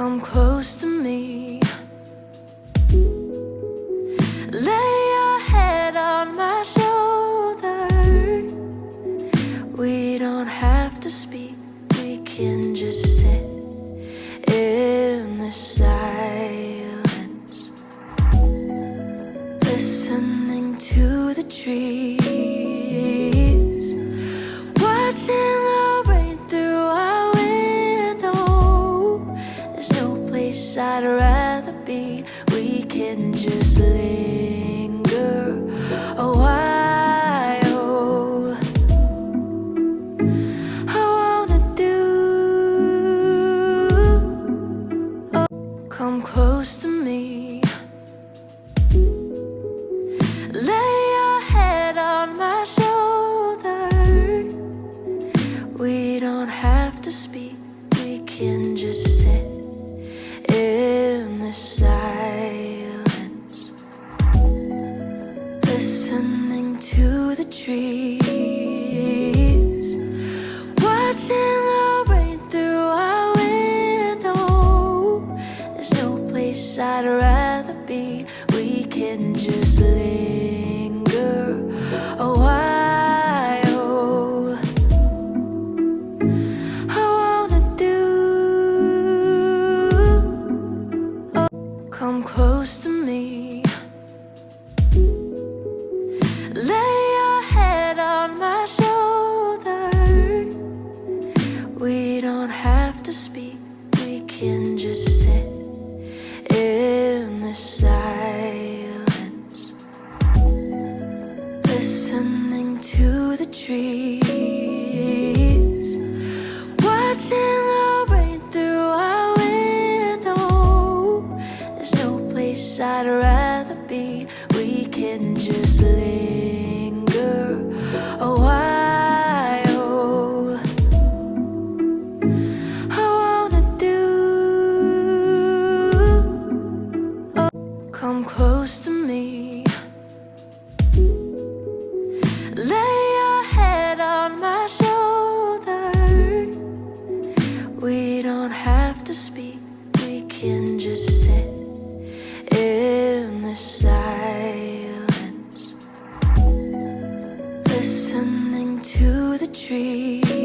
Come close to me. Lay your head on my shoulder. We don't have to speak, we can just sit in the silence, listening to the trees, watching the rain through our window. There's no place I'd rather be. We can just linger a while. I wanna do. Oh, come close to me. Lay your head on my shoulder. We don't have to speak, we can just sit in the silence, listening to the trees, watching the rain through our window. There's no place I'd rather be. We can just linger a while. I wanna do. Oh, come close to me. Lay your head on my shoulder. We don't have to speak, we can just sit in the silence, listening to the trees, watching the rain through our window. There's no place I'd rather be. We can just linger a while. I wanna do. Oh, come close to me. Lay your head on my shoulder. We don't have to speak, we can just sit in the silence, listening to the trees.